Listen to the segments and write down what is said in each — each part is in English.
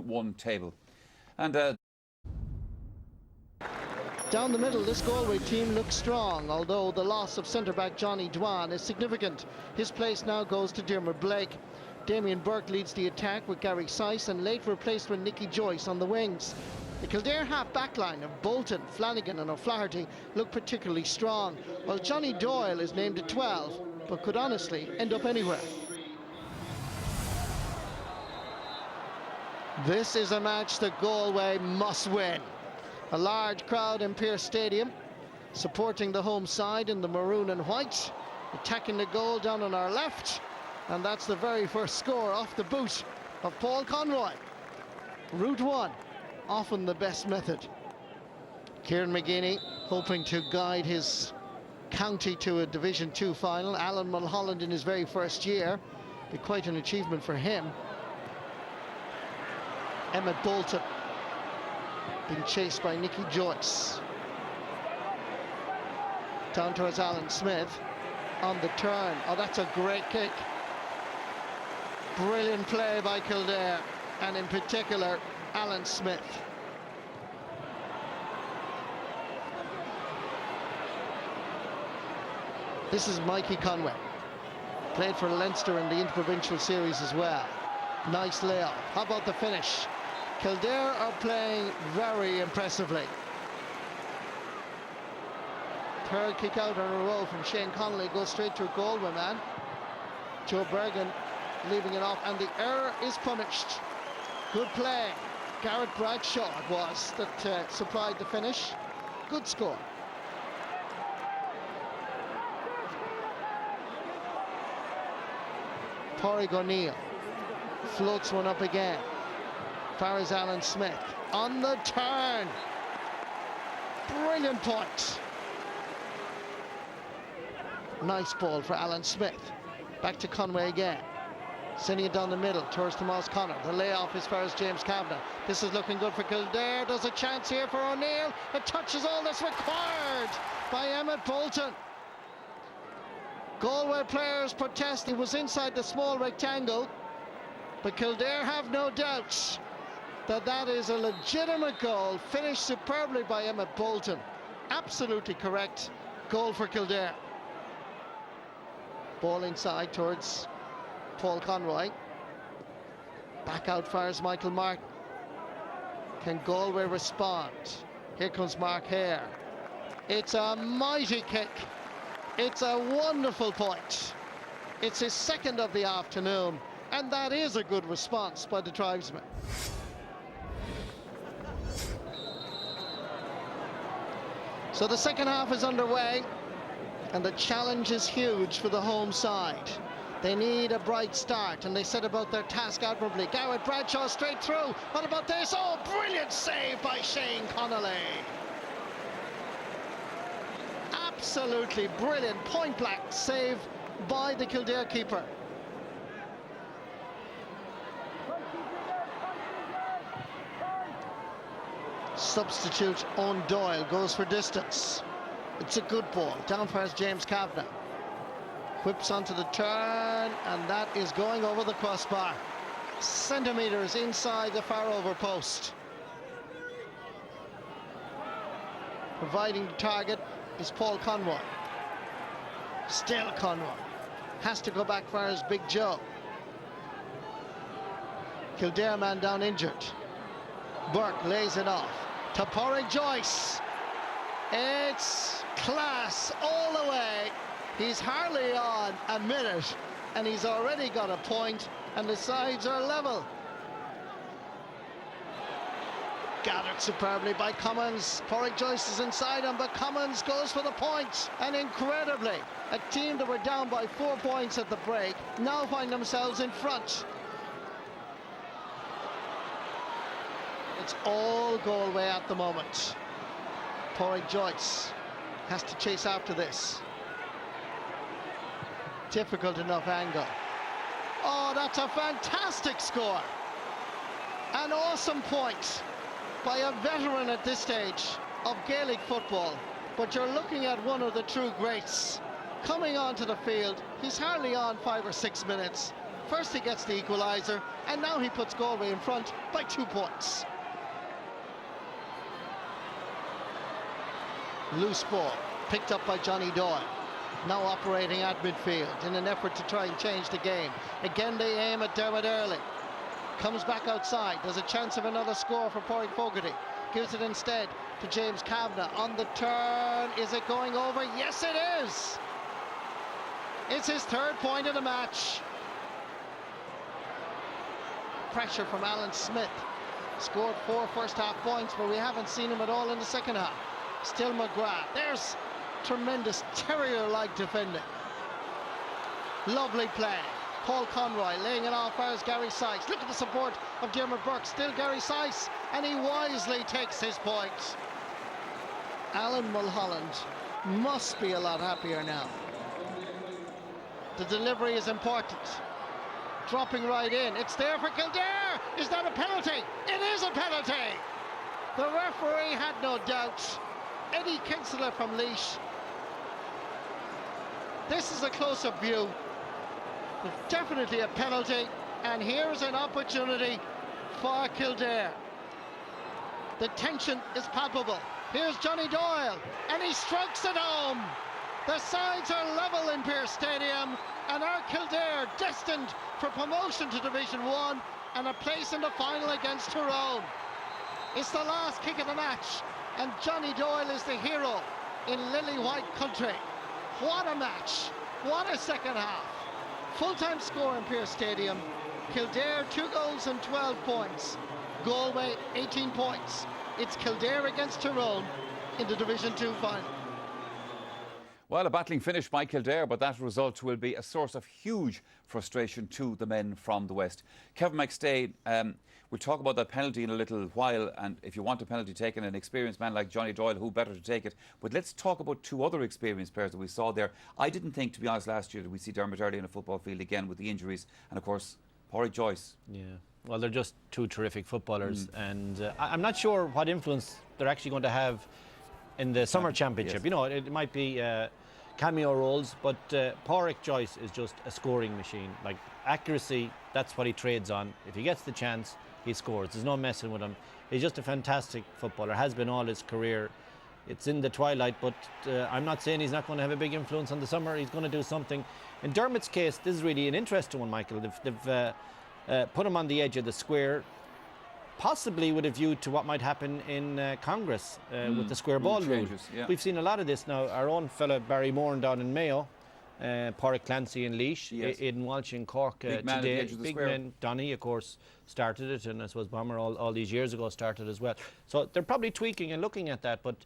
1 table. And down the middle, this Galway team looks strong, although the loss of centre-back Johnny Dwan is significant. His place now goes to Diarmuid Blake. Damien Burke leads the attack with Gary Syce and late replacement Nicky Joyce on the wings. The Kildare half-back line of Bolton, Flanagan and O'Flaherty look particularly strong, while Johnny Doyle is named at 12, but could honestly end up anywhere. This is a match that Galway must win. A large crowd in Pearse Stadium, supporting the home side in the maroon and white, attacking the goal down on our left, and that's the very first score off the boot of Paul Conroy. Route 1, often the best method. Kieran McGinney hoping to guide his county to a Division 2 final. Alan Mulholland in his very first year. Be quite an achievement for him. Emmett Bolton being chased by Nicky Joyce. Down towards Alan Smith on the turn. Oh, that's a great kick. Brilliant play by Kildare, and in particular Alan Smith. This is Mikey Conway. Played for Leinster in the Interprovincial Series as well. Nice layoff. How about the finish? Kildare are playing very impressively. Third kick out in a row from Shane Connolly, goes straight to a Galway man. Joe Bergen leaving it off, and the error is punished. Good play. Garrett Bradshaw it was that supplied the finish. Good score. Pádraig O'Neill floats one up again. Far as Alan Smith on the turn. Brilliant point. Nice ball for Alan Smith. Back to Conway again. Sending it down the middle towards Tomas Connor. The layoff as far as James Kavanagh. This is looking good for Kildare. There's a chance here for O'Neill. A touch is all that's required by Emmett Bolton. Galway players protest. He was inside the small rectangle, but Kildare have no doubts that that is a legitimate goal, finished superbly by Emmett Bolton. Absolutely correct goal for Kildare. Ball inside towards Paul Conroy. Back out fires Michael Martin. Can Galway respond? Here comes Mark Hare. It's a mighty kick. It's a wonderful point. It's his second of the afternoon, and that is a good response by the tribesmen. So the second half is underway, and the challenge is huge for the home side. They need a bright start, and they set about their task admirably. Garrett Bradshaw straight through. What about this? Oh, brilliant save by Shane Connolly. Absolutely brilliant point-blank save by the Kildare keeper. Substitute Owen Doyle goes for distance. It's a good ball. Down fires James Kavanagh. Whips onto the turn, and that is going over the crossbar. Centimetres inside the far over post. Providing the target is Paul Conroy. Still Conroy. Has to go back far as Big Joe. Kildare man down injured. Burke lays it off to Pádraig Joyce. It's class all the way. He's hardly on a minute, and he's already got a point, and the sides are level. Gathered superbly by Cummins. Pádraig Joyce is inside him, but Cummins goes for the point. And incredibly, a team that were down by 4 points at the break now find themselves in front. It's all Galway at the moment. Pádraig Joyce has to chase after this. Difficult enough angle. Oh, that's a fantastic score. An awesome point by a veteran at this stage of Gaelic football. But you're looking at one of the true greats coming onto the field. He's hardly on 5 or 6 minutes. First he gets the equaliser, and now he puts Galway in front by 2 points. Loose ball, picked up by Johnny Doyle. Now operating at midfield in an effort to try and change the game. Again they aim at Dermot Early. Comes back outside. There's a chance of another score for Pádraig Fogarty. Gives it instead to James Kavanagh on the turn. Is it going over? Yes, it is. It's his 3rd point of the match. Pressure from Alan Smith. Scored 4 first-half points, but we haven't seen him at all in the second half. Still McGrath. There's tremendous terrier-like defending. Lovely play. Paul Conroy laying it off as Gary Sykes. Look at the support of Diarmaid Burke. Still Gary Sykes, and he wisely takes his point. Alan Mulholland must be a lot happier now. The delivery is important. Dropping right in. It's there for Kildare. Is that a penalty? It is a penalty. The referee had no doubt. Eddie Kinsella from Laois. This is a close-up view. Definitely a penalty, and here's an opportunity for Kildare. The tension is palpable. Here's Johnny Doyle, and he strikes it home. The sides are level in Pearse Stadium, and are Kildare destined for promotion to Division 1 and a place in the final against Tyrone. It's the last kick of the match, and Johnny Doyle is the hero in Lily White country. What a match, what a second half. Full-time score in Pearse Stadium. Kildare 2 goals and 12 points. Galway 18 points. It's Kildare against Tyrone in the Division 2 final. Well, a battling finish by Kildare, but that result will be a source of huge frustration to the men from the West. Kevin McStay, we'll talk about that penalty in a little while, and if you want a penalty taken, an experienced man like Johnny Doyle, who better to take it. But let's talk about 2 other experienced players that we saw there. I didn't think, to be honest, last year that we see Dermot Early in a football field again with the injuries, and of course, Pádraig Joyce. Yeah, well, they're just 2 terrific footballers, and I'm not sure what influence they're actually going to have in the summer championship. Yes. You know, it might be cameo roles, but Pádraig Joyce is just a scoring machine. Like, accuracy, that's what he trades on. If he gets the chance, he scores. There's no messing with him. He's just a fantastic footballer, has been all his career. It's in the twilight, but I'm not saying he's not going to have a big influence on the summer. He's going to do something. In Dermot's case, this is really an interesting one, Michael. They've put him on the edge of the square, possibly with a view to what might happen in Congress with the square ball rule. Yeah. We've seen a lot of this now. Our own fella Barry Moran down in Mayo, Pádraig Clancy in Laois, Yes. Aidan Walsh in Cork Big man at the today. edge of the Big square. men. Donny, of course, started it, and I suppose Bomber all these years ago started as well. So they're probably tweaking and looking at that. But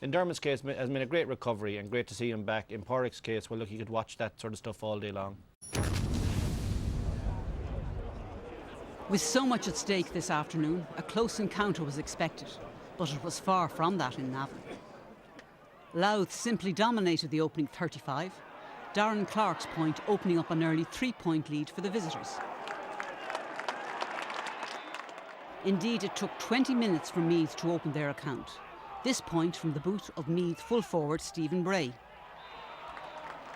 in Dermot's case, has been a great recovery and great to see him back. In Pádraig's case, well, look, you could watch that sort of stuff all day long. With so much at stake this afternoon, a close encounter was expected, but it was far from that in Navan. Louth simply dominated the opening 35, Darren Clark's point opening up an early 3-point lead for the visitors. Indeed, it took 20 minutes for Meath to open their account. This point from the boot of Meath full forward Stephen Bray.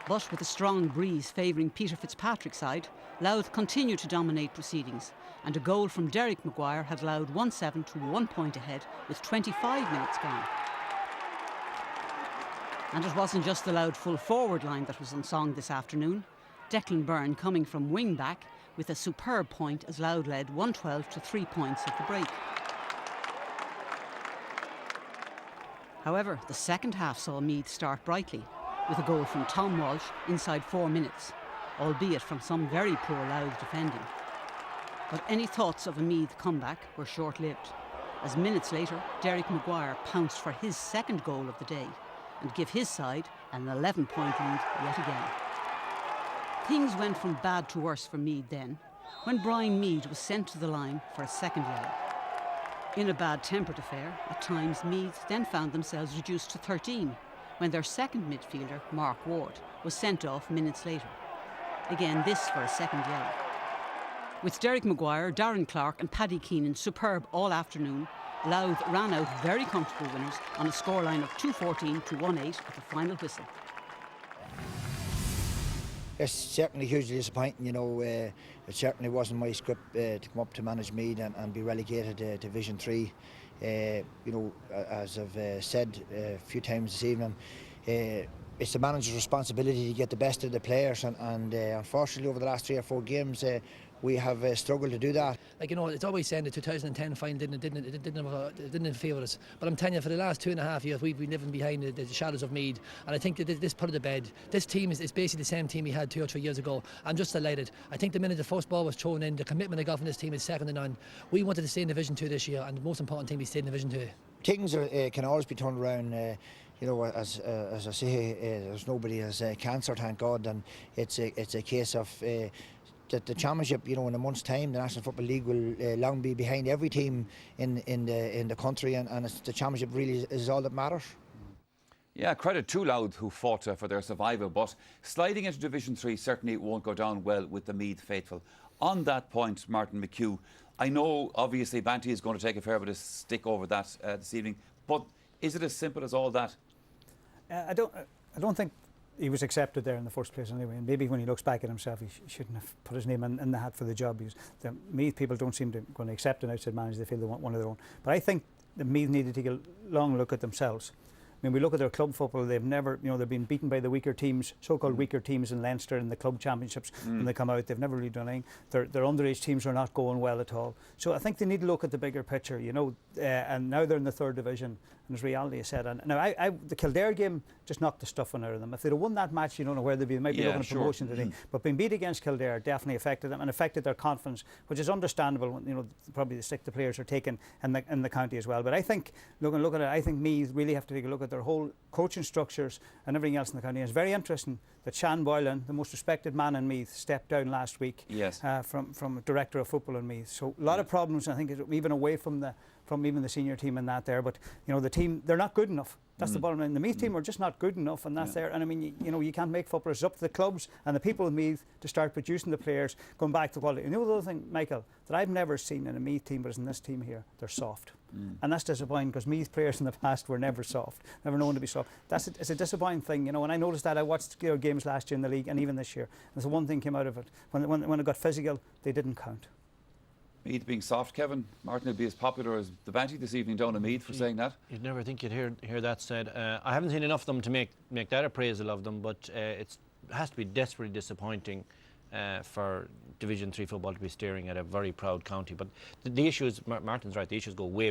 But with a strong breeze favouring Peter Fitzpatrick's side, Louth continued to dominate proceedings, and a goal from Derek Maguire had Louth 1-7 to 1 point ahead with 25 minutes gone. And it wasn't just the Louth full forward line that was unsung this afternoon. Declan Byrne coming from wing back with a superb point as Louth led 1-12 to 3 points at the break. However, the second half saw Meath start brightly, with a goal from Tom Walsh inside 4 minutes, albeit from some very poor Louth defending. But any thoughts of a Meath comeback were short-lived, as minutes later Derek Maguire pounced for his second goal of the day and give his side an 11-point lead yet again. Things went from bad to worse for Meath then, when Brian Mead was sent to the line for a second yellow. In a bad-tempered affair, at times Meath then found themselves reduced to 13, when their second midfielder, Mark Ward, was sent off minutes later. Again, this for a second yellow. With Derek Maguire, Darren Clark and Paddy Keenan superb all afternoon, Louth ran out very comfortable winners on a scoreline of 2-14 to 1-8 at the final whistle. It's certainly hugely disappointing. It certainly wasn't my script to come up to manage Meath and be relegated to Division 3. As I've said a few times this evening, it's the manager's responsibility to get the best of the players, and unfortunately over the last 3 or 4 games we have struggled to do that. It's always saying the 2010 final didn't favour us, but I'm telling you, for the last 2.5 years we've been living behind the shadows of Meath, and I think that this put it to bed. This team is basically the same team we had 2 or 3 years ago. I'm just delighted. I think the minute the first ball was thrown in, the commitment I got from this team is second to none. We wanted to stay in Division 2 this year, and the most important thing, we stayed in Division 2. Things can always be turned around. As I say, there's nobody has cancer, thank God, and it's a case of the championship. In a month's time, the National Football League will long be behind every team in the country, and the championship really is all that matters. Yeah, credit to Louth, who fought for their survival, but sliding into Division 3 certainly won't go down well with the Meath faithful. On that point, Martin McHugh, I know obviously Banty is going to take a fair bit of stick over that this evening, but is it as simple as all that? I don't think he was accepted there in the first place anyway, and maybe when he looks back at himself he shouldn't have put his name in the hat for the job. The Meath people don't seem to going to accept an outside manager. They feel they want one of their own, but I think the Meath need to take a long look at themselves. I mean, we look at their club football, they've never, they've been beaten by the weaker teams, so-called weaker teams in Leinster in the club championships when they come out. They've never really done anything. Their underage teams are not going well at all. So I think they need to look at the bigger picture, and now they're in the 3rd division, and as reality is said. And now the Kildare game just knocked the stuffing out of them. If they'd have won that match, you don't know where they'd be. They might be looking at promotion today. But being beat against Kildare definitely affected them and affected their confidence, which is understandable when, probably the stick the players are taking in the county as well. But I think, looking at it, I think Meath really have to take a look at their whole coaching structures and everything else in the county. And it's very interesting that Sean Boylan, the most respected man in Meath, stepped down last week from director of football in Meath. So a lot of problems, I think, even away from even the senior team in that there. But the team, they're not good enough. That's the bottom line. The Meath team are just not good enough, and that's there. And I mean, you can't make footballers. It's up to the clubs and the people in Meath to start producing the players, going back to quality. The other thing, Michael, that I've never seen in a Meath team, but is in this team here, they're soft. And that's disappointing, because Meath players in the past were never soft, never known to be soft. It's a disappointing thing, and I noticed that. I watched games last year in the league and even this year. There's one thing came out of it. When it got physical, they didn't count. Meath being soft, Kevin. Martin will be as popular as the Banty this evening down in Meath for saying that. You'd never think you'd hear that said. I haven't seen enough of them to make that appraisal of them, but it has to be desperately disappointing for Division 3 football to be staring at a very proud county. But the issue is, Martin's right, the issues go way